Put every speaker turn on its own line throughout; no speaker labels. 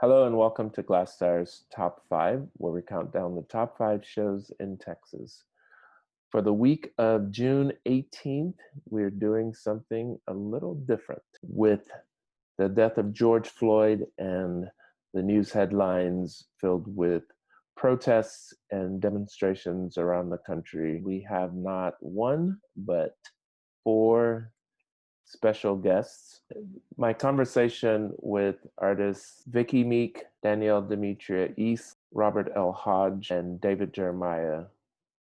Hello and welcome to Glassstire's Top 5, where we count down the top 5 shows in Texas. For the week of June 18th, we're doing something a little different. With the death of George Floyd and the news headlines filled with protests and demonstrations around the country, we have not one, but 4 special guests. My conversation with artists Vicki Meek, Danielle Demetria East, Robert L. Hodge, and David Jeremiah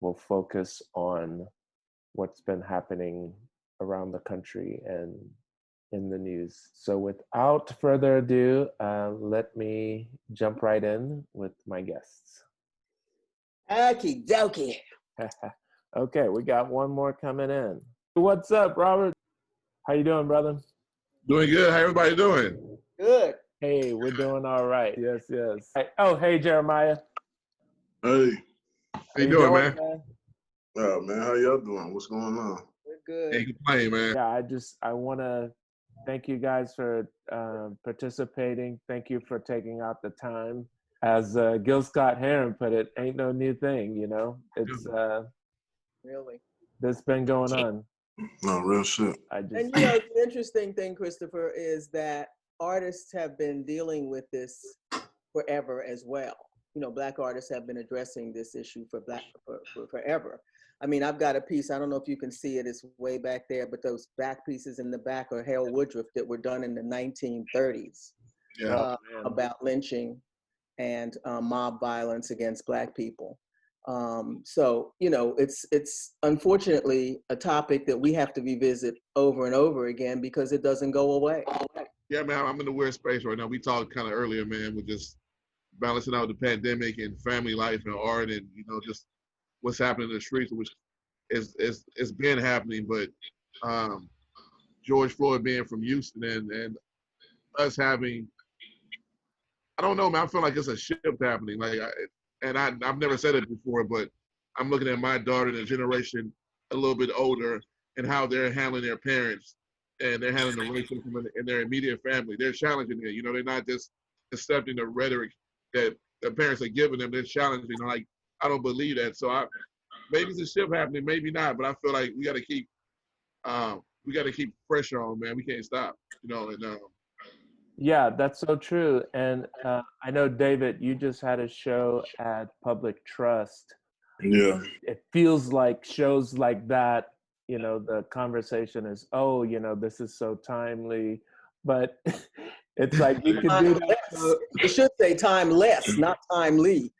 will focus on what's been happening around the country and in the news. So without further ado, let me jump right in with my guests.
Okie dokie.
Okay, we got one more coming in. What's up, Robert? How you doing, brother?
Doing good. How everybody doing?
Good.
Hey, we're doing all right. Yes. Oh, hey, Jeremiah.
Hey. How you doing, man?
Oh, man, how y'all doing? What's going on?
We're good.
Ain't complaining, man.
Yeah, I want to thank you guys for participating. Thank you for taking out the time. As Gil Scott-Heron put it, ain't no new thing, you know? It's
really.
This been going on.
No, real shit.
And you know, the interesting thing, Christopher, is that artists have been dealing with this forever as well. You know, Black artists have been addressing this issue for forever. I mean, I've got a piece, I don't know if you can see it, it's way back there, but those back pieces in the back are Harold Woodruff that were done in the 1930s about lynching and mob violence against Black people. So, you know, it's unfortunately a topic that we have to revisit over and over again because it doesn't go away.
Yeah, man, I'm in a weird space right now. We talked kind of earlier, man, with just balancing out the pandemic and family life and art and, you know, just what's happening in the streets, which is been happening. But George Floyd being from Houston and us having, I don't know, man, I feel like it's a shift happening. Like, I've never said it before, but I'm looking at my daughter, the generation a little bit older, and how they're handling their parents and they're handling the racism in their immediate family. They're challenging it. You know, they're not just accepting the rhetoric that their parents are giving them. They're challenging. Like, I don't believe that. So maybe it's a shift happening, maybe not. But I feel like we got to keep pressure on, man. We can't stop. You know, and
yeah, that's so true. And I know, David, you just had a show at Public Trust.
Yeah.
It feels like shows like that, you know, the conversation is, oh, you know, this is so timely. But it's like you can do that.
You should say timeless, not timely.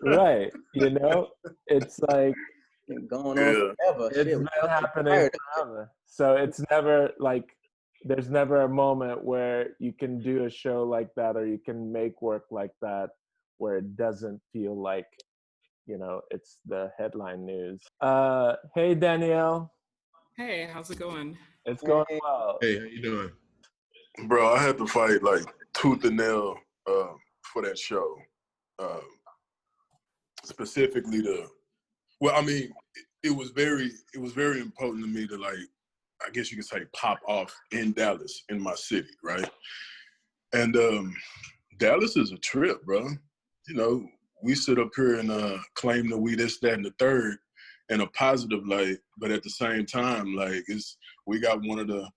Right. You know, it's like
been going on forever.
It's been happening forever. So it's never like, there's never a moment where you can do a show like that or you can make work like that where it doesn't feel like, you know, it's the headline news. Hey, Danielle.
Hey, how's it going?
It's going well.
Hey, how you doing?
Bro, I had to fight like tooth and nail for that show. Specifically I mean, it was very important to me to, like, I guess you could say, pop off in Dallas, in my city, right? And Dallas is a trip, bro. You know, we sit up here and claim that we this, that, and the third in a positive light, but at the same time, like, we got one of the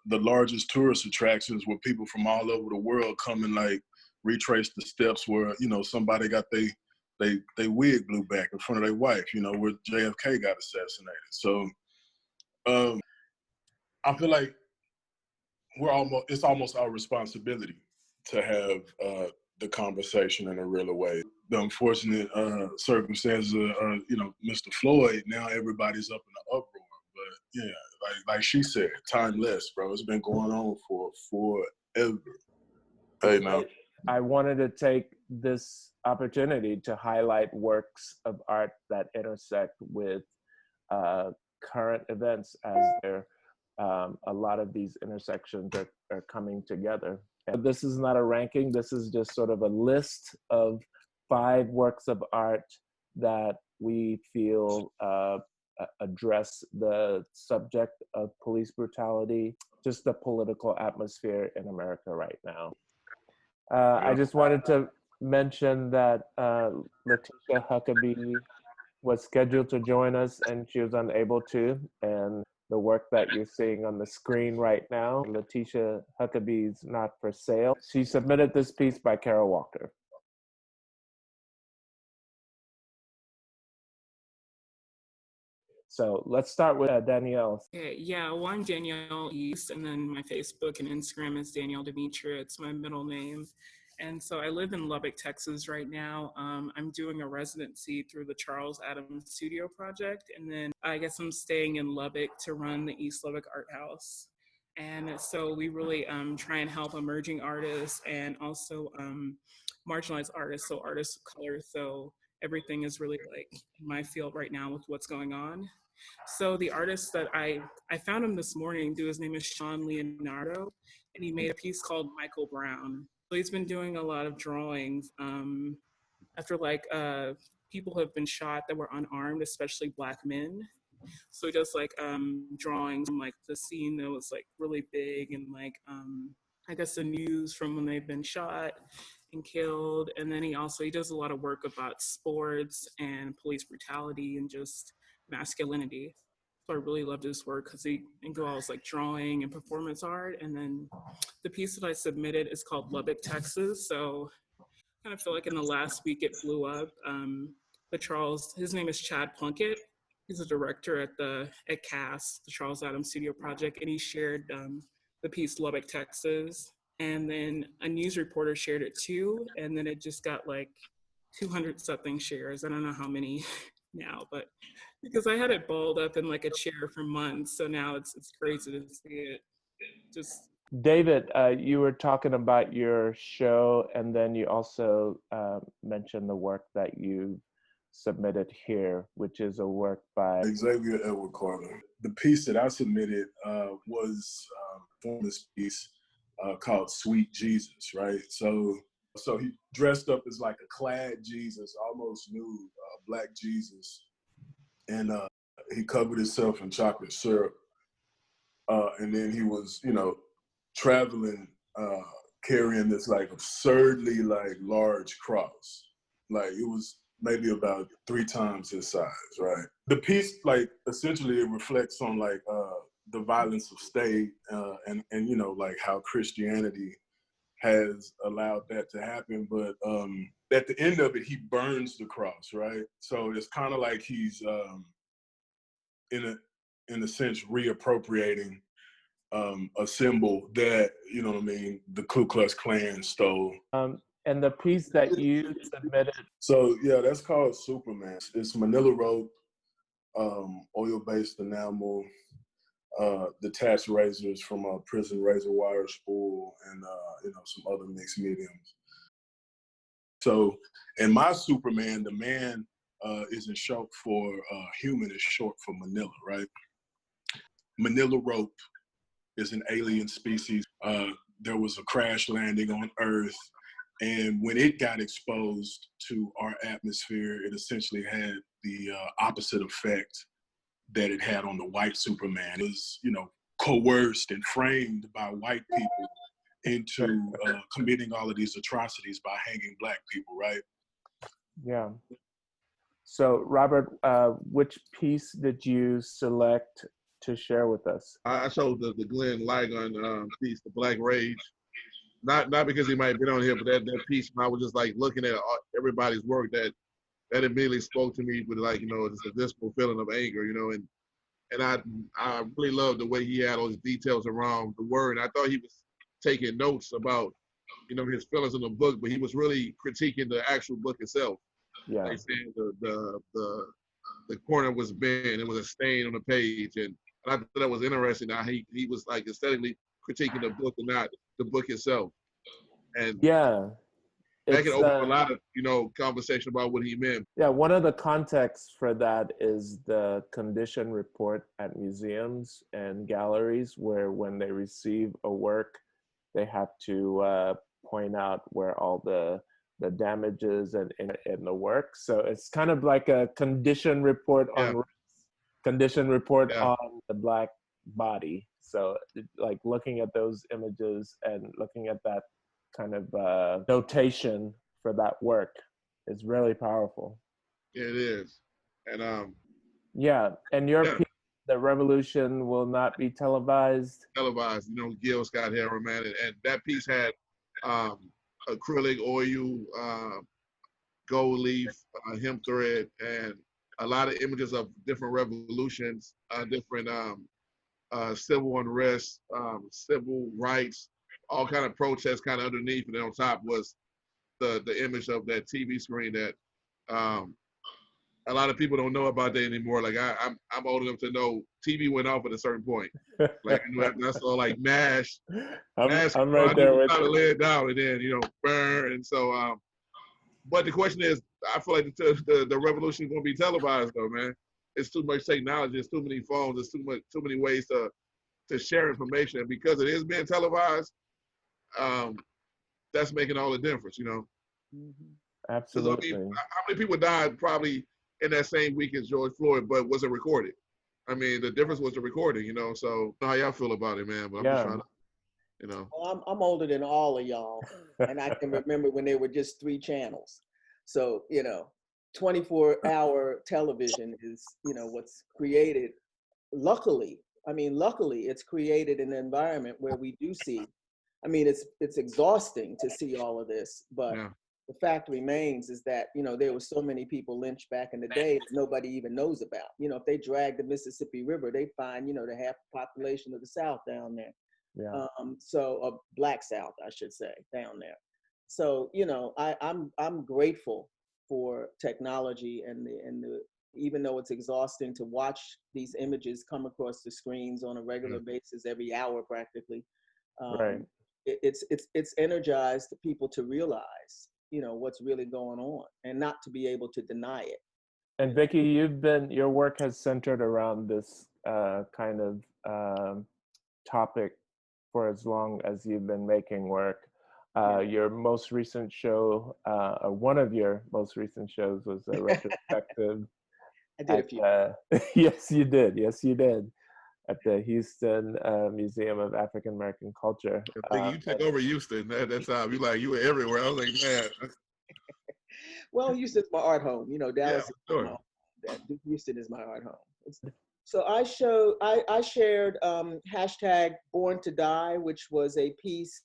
largest tourist attractions where people from all over the world come and, like, retrace the steps where, you know, somebody got they wig blew back in front of their wife, you know, where JFK got assassinated. So I feel like it's almost our responsibility to have the conversation in a real way. The unfortunate circumstances of, you know, Mr. Floyd, now everybody's up in the uproar. But yeah, like she said, timeless, bro. It's been going on for forever. Hey, now.
I wanted to take this opportunity to highlight works of art that intersect with current events, as a lot of these intersections are coming together. And this is not a ranking, this is just sort of a list of 5 works of art that we feel address the subject of police brutality, just the political atmosphere in America right now. I just wanted to mention that Letitia Huckaby was scheduled to join us and she was unable to. And the work that you're seeing on the screen right now, Letitia Huckaby's Not for Sale. She submitted this piece by Carol Walker. So let's start with Danielle.
Okay, yeah, well, I'm Danielle East, and then my Facebook and Instagram is Danielle Demetria. It's my middle name. And so I live in Lubbock, Texas right now. I'm doing a residency through the Charles Adams Studio Project. And then I guess I'm staying in Lubbock to run the East Lubbock Art House. And so we really try and help emerging artists and also marginalized artists, so artists of color. So everything is really like in my field right now with what's going on. So the artist that I found him this morning, his name is Shaun LEONARDO, and he made a piece called Michael Brown. So he's been doing a lot of drawings after like people have been shot that were unarmed, especially Black men. So he does like drawings from like the scene that was like really big and like I guess the news from when they've been shot and killed. And then he does a lot of work about sports and police brutality and just masculinity. So I really loved his work because he involves like drawing and performance art. And then the piece that I submitted is called Lubbock, Texas. So I kind of feel like in the last week it blew up. His name is Chad Plunkett. He's a director at CAST, the Charles Adams Studio Project, and he shared the piece Lubbock, Texas. And then a news reporter shared it too, and then it just got like 200 something shares. I don't know how many now, but because I had it balled up in like a chair for months, so now it's crazy to see it. Just
David, you were talking about your show, and then you also mentioned the work that you submitted here, which is a work by
Xxavier Edward Carter. The piece that I submitted was for this piece called Sweet Jesus, right? So he dressed up as like a clad Jesus, almost nude, Black Jesus. And he covered himself in chocolate syrup. And then he was, traveling, carrying this like absurdly like large cross. Like it was maybe about 3 times his size, right? The piece, like essentially it reflects on like the violence of state and like how Christianity has allowed that to happen. But at the end of it, he burns the cross, right? So it's kind of like he's in a sense reappropriating a symbol that, the Ku Klux Klan stole.
and the piece that you submitted.
So yeah, that's called Superman. It's manila rope, oil-based enamel, detached razors from a prison razor wire spool, and some other mixed mediums. So in my Superman, the man isn't short for human, is short for Manila, right? Manila rope is an alien species. There was a crash landing on Earth, and when it got exposed to our atmosphere, it essentially had the opposite effect that it had on the white Superman. It was, coerced and framed by white people into committing all of these atrocities by hanging Black people, right?
Yeah. So Robert, which piece did you select to share with us?
I showed the Glen Ligon piece, The Black Rage. Not because he might have been on here, but that piece, when I was just like looking at everybody's work, that immediately spoke to me with like, just a visceral feeling of anger, and I really loved the way he had all his details around the word. I thought he was taking notes about, his feelings in the book, but he was really critiquing the actual book itself.
Yeah.
Like saying the corner was bent, it was a stain on the page, and I thought that was interesting. How he was like aesthetically critiquing the book and not the book itself. And
yeah,
that can open a lot of conversation about what he meant.
Yeah, one of the contexts for that is the condition report at museums and galleries, where when they receive a work, they have to point out where all the damages and in the work. So it's kind of like a condition report on race, condition report on the Black body. So like looking at those images and looking at that kind of notation for that work is really powerful.
It is. And
Yeah, and your
yeah,
piece, The Revolution Will Not Be Televised.
televised, Gil Scott Heron, man. And that piece had acrylic oil, gold leaf, hemp thread, and a lot of images of different revolutions, different civil unrest, civil rights, all kind of protests kind of underneath. And then on top was the image of that TV screen that a lot of people don't know about that anymore. Like I'm old enough to know TV went off at a certain point. Like that's all like MASH.
I'm right there with
you.
you.
Lay it down and then burn. And so but the question is, I feel like the revolution is going to be televised though, man. It's too much technology. There's too many phones. There's too many ways to share information. And because it is being televised, that's making all the difference,
Absolutely.
I mean, how many people died probably in that same week as George Floyd, but was it recorded? I mean, the difference was the recording, so how y'all feel about it, man? But I'm just trying to,
Well, I'm older than all of y'all, and I can remember when there were just 3 channels. So, 24-hour television is, what's created. Luckily, it's created an environment where we do see. I mean, it's exhausting to see all of this, but the fact remains is that, there were so many people lynched back in the day that nobody even knows about. If they drag the Mississippi River, they find, the half the population of the South down there.
Yeah.
So Black South, I should say, down there. So, I'm grateful for technology and the even though it's exhausting to watch these images come across the screens on a regular basis every hour practically.
Right.
It's energized people to realize, what's really going on and not to be able to deny it.
And Vicki, your work has centered around this kind of topic for as long as you've been making work. Your most recent show, or one of your most recent shows, was a retrospective.
I did a few.
Yes, you did. Yes, you did. At the Houston Museum of African American Culture.
You took over Houston that time. You were everywhere. I was like, man.
Well, Houston's my art home. Dallas is
sure.
my home. Houston is my art home. So I shared hashtag Born to Die, which was a piece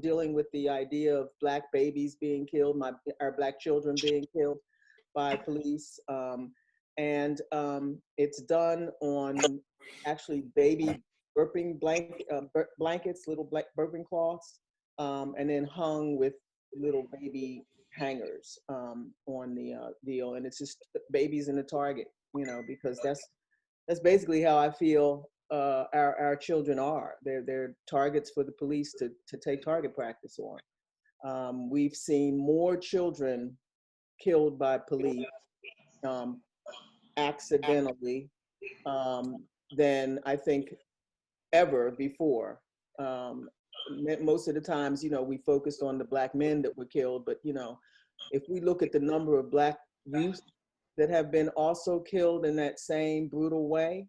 dealing with the idea of Black babies being killed, our Black children being killed by police. And it's done on actually baby burping blankets, little black burping cloths, and then hung with little baby hangers on the deal. And it's just babies in the target, because that's basically how I feel our children are. They're targets for the police to take target practice on. We've seen more children killed by police accidentally than I think ever before. Most of the times, we focused on the Black men that were killed, but if we look at the number of Black youth that have been also killed in that same brutal way,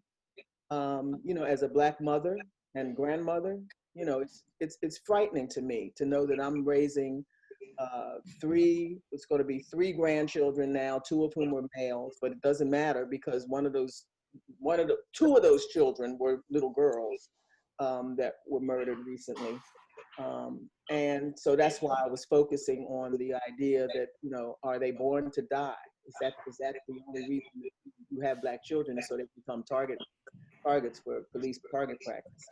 as a Black mother and grandmother, it's frightening to me to know that I'm raising it's going to be 3 grandchildren now, 2 of whom were males, but it doesn't matter because two of those children were little girls that were murdered recently. And so that's why I was focusing on the idea that, are they born to die? Is that the only reason that you have Black children, is so they become targets for police target practice?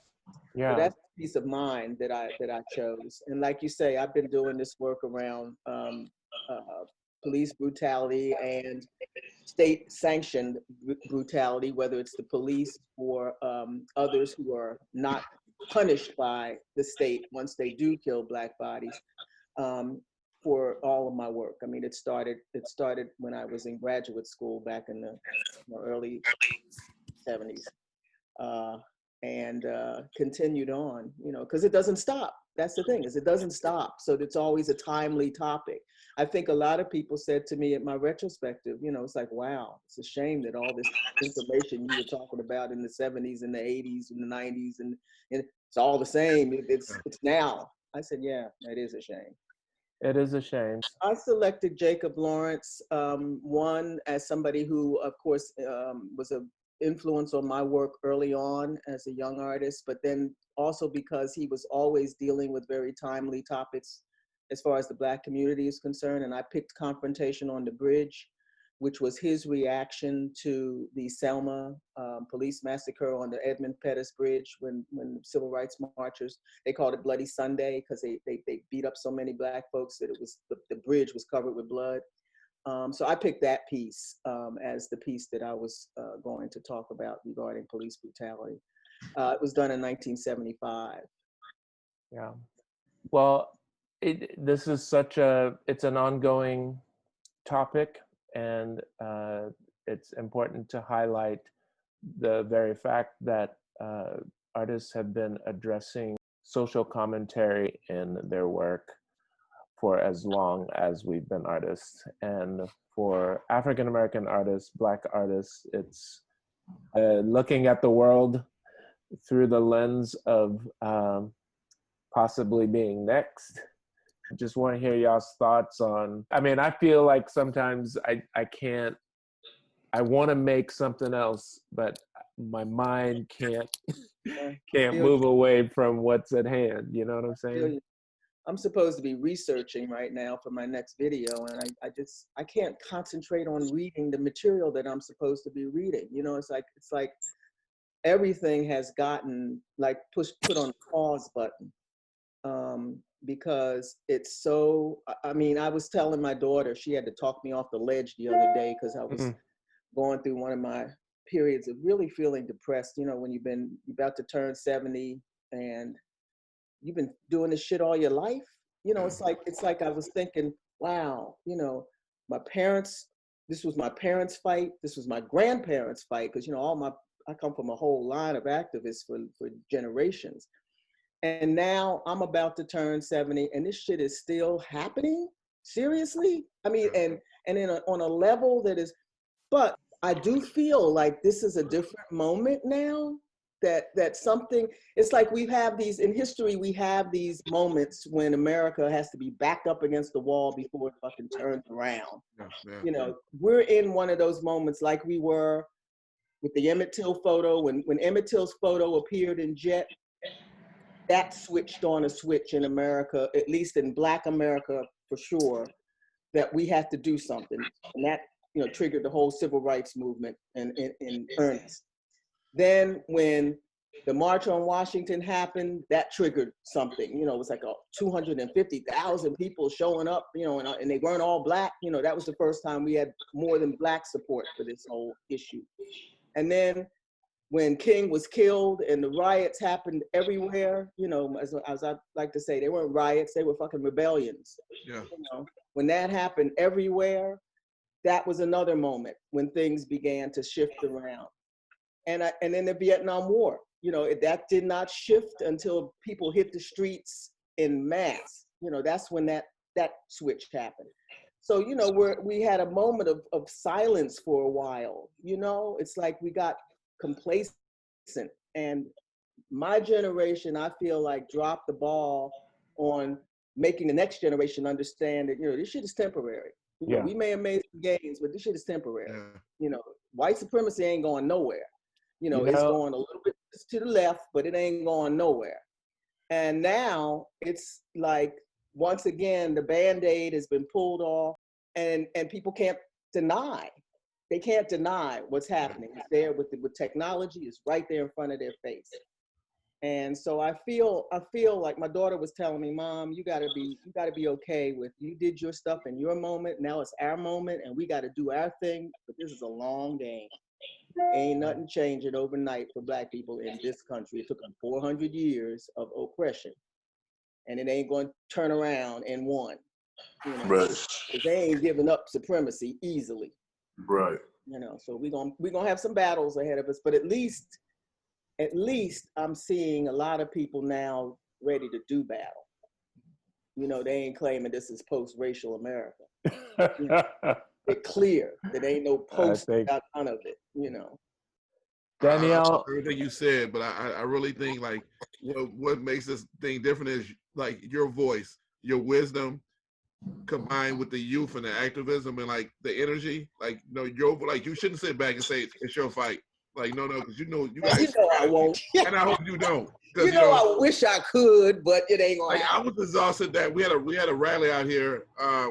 Yeah.
So that's the peace of mind that I chose. And like you say, I've been doing this work around police brutality and state-sanctioned brutality, whether it's the police or others who are not punished by the state once they do kill Black bodies, for all of my work. I mean, it started when I was in graduate school back in the early 70s. And continued on, because it doesn't stop. That's the thing, is it doesn't stop. So it's always a timely topic. I think a lot of people said to me at my retrospective, it's like, wow, it's a shame that all this information you were talking about in the 70s and the 80s and the 90s, and it's all the same. It's now. I said, yeah, it is a shame.
It is a shame.
I selected Jacob Lawrence, one, as somebody who, of course, was an influence on my work early on as a young artist, but then also because he was always dealing with very timely topics as far as the Black community is concerned. And I picked Confrontation on the Bridge, which was his reaction to the Selma police massacre on the Edmund Pettus Bridge when civil rights marchers, they called it Bloody Sunday because they beat up so many Black folks that it was, the bridge was covered with blood. So I picked that piece as the piece that I was going to talk about regarding police brutality. It was done in 1975.
Yeah. Well, this is it's an ongoing topic, and it's important to highlight the very fact that artists have been addressing social commentary in their work for as long as we've been artists. And for African American artists, Black artists, it's looking at the world through the lens of possibly being next. I just want to hear y'all's thoughts on, I mean, I feel like sometimes I want to make something else, but my mind can't move away from what's at hand. You know what I'm saying?
I'm supposed to be researching right now for my next video, and I can't concentrate on reading the material that I'm supposed to be reading. You know, it's like everything has gotten like put on the pause button. Because it's so, I mean, I was telling my daughter, she had to talk me off the ledge the other day because I was going through one of my periods of really feeling depressed, you know, when you're about to turn 70 and you've been doing this shit all your life. You know, it's like I was thinking, wow, you know, this was my parents' fight. This was my grandparents' fight. Cause you know, I come from a whole line of activists for generations. And now I'm about to turn 70 and this shit is still happening? Seriously? I mean, and on a level that is, but I do feel like this is a different moment now that something, it's like we have these, in history, we have these moments when America has to be backed up against the wall before it fucking turns around. You know, we're in one of those moments like we were with the Emmett Till photo, when Emmett Till's photo appeared in Jet, that switched on a switch in America, at least in Black America for sure, that we had to do something. And that, you know, triggered the whole civil rights movement in earnest. Then when the March on Washington happened, that triggered something. You know, it was like 250,000 people showing up, you know, and they weren't all Black. You know, that was the first time we had more than Black support for this whole issue. And then when King was killed and the riots happened everywhere, you know, as I like to say, they weren't riots, they were fucking rebellions.
Yeah.
You know, when that happened everywhere, that was another moment when things began to shift around. And then the Vietnam War, you know, that did not shift until people hit the streets en masse. You know, that's when that switch happened. So, you know, we had a moment of silence for a while, you know, it's like we got complacent, and my generation, I feel like, dropped the ball on making the next generation understand that, you know, this shit is temporary. You know, we may have made some gains, but this shit is temporary. You know, white supremacy ain't going nowhere. You know, it's going a little bit to the left, but it ain't going nowhere. And now it's like, once again, the Band-Aid has been pulled off, and people can't deny. They can't deny what's happening. It's there with technology. It's right there in front of their face. And so I feel like my daughter was telling me, Mom, you gotta be okay with, you did your stuff in your moment. Now it's our moment, and we gotta do our thing. But this is a long game. Ain't nothing changing overnight for Black people in this country. It took them 400 years of oppression, and it ain't going to turn around in one. You know?
Right.
They ain't giving up supremacy easily.
Right.
You know, so we're gonna have some battles ahead of us, but at least I'm seeing a lot of people now ready to do battle. You know, they ain't claiming this is post-racial America. You know, it's clear that ain't no post without none of it, you know.
Danielle,
everything you said, but I really think like what makes this thing different is like your voice, your wisdom, combined with the youth and the activism and like the energy, like you shouldn't sit back and say it's your fight. Like no, because you guys.
I won't.
And I hope you don't.
I wish I could, but it ain't gonna
like,
happen.
I was exhausted that we had a rally out here.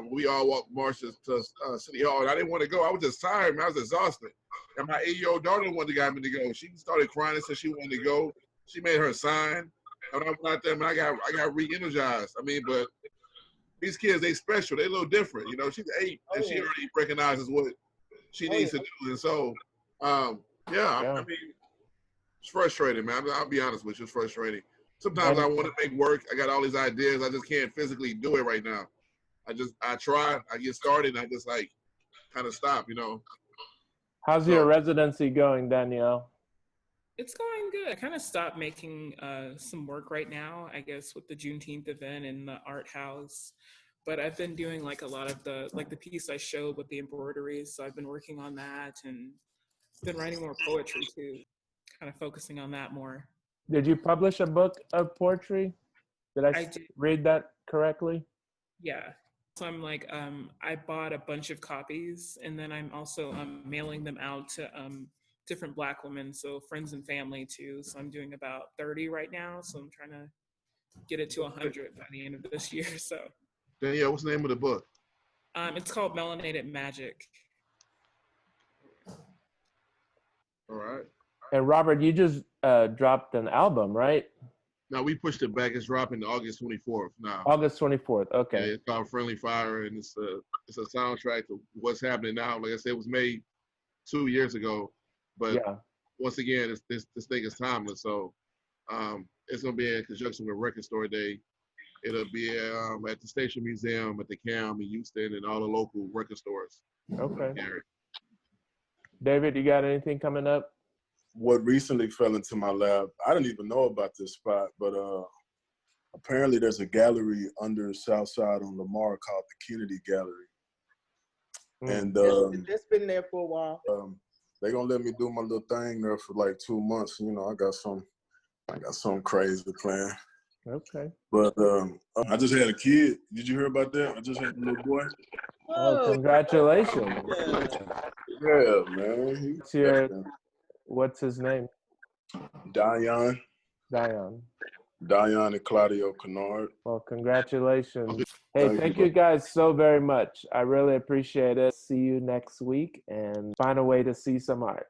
We all walked marches to City Hall, and I didn't want to go. I was just tired, man. I was exhausted. And my 8-year-old daughter wanted to get me to go. She started crying and said she wanted to go. She made her sign. And I went out there, man, I got re-energized. I mean, but these kids, they special. They a little different. You know, she's 8, and she already recognizes what she needs to do. And so, I mean, it's frustrating, man. I'll be honest with you, it's frustrating. Sometimes I want to make work. I got all these ideas. I just can't physically do it right now. I try. I get started, and I just like kind of stop, you know.
How's your residency going, Danielle?
It's going good. I kind of stopped making some work right now, I guess, with the Juneteenth event in the art house. But I've been doing like a lot of the piece I showed with the embroideries. So I've been working on that and been writing more poetry too, kind of focusing on that more.
Did you publish a book of poetry? Did I read that correctly?
Yeah. So I'm like, I bought a bunch of copies, and then I'm also mailing them out to different Black women, so friends and family too. So I'm doing about 30 right now. So I'm trying to get it to 100 by the end of this year. So.
Danielle, what's the name of the book?
It's called Melanated Magic.
All right.
And Robert, you just dropped an album, right?
No, we pushed it back. It's dropping August 24th now.
August 24th. Okay.
Yeah, it's called Friendly Fire, and it's a soundtrack to what's happening now. Like I said, it was made 2 years ago, but once again, this thing is timeless. So it's gonna be in conjunction with Record Store Day. It'll be at the Station Museum, at the CAM in Houston, and all the local record stores.
Okay. David, you got anything coming up?
What recently fell into my lap, I didn't even know about this spot, but apparently there's a gallery under Southside on Lamar called the Kennedy Gallery. And
it's been there for a while.
They're gonna let me do my little thing there for like 2 months. You know, I got some crazy plan.
Okay.
But I just had a kid. Did you hear about that? I just had a little boy.
Oh, congratulations.
Yeah, man.
What's his name?
Dion and Claudio Kennard.
Well, congratulations. Hey, thank you guys so very much. I really appreciate it. See you next week and find a way to see some art.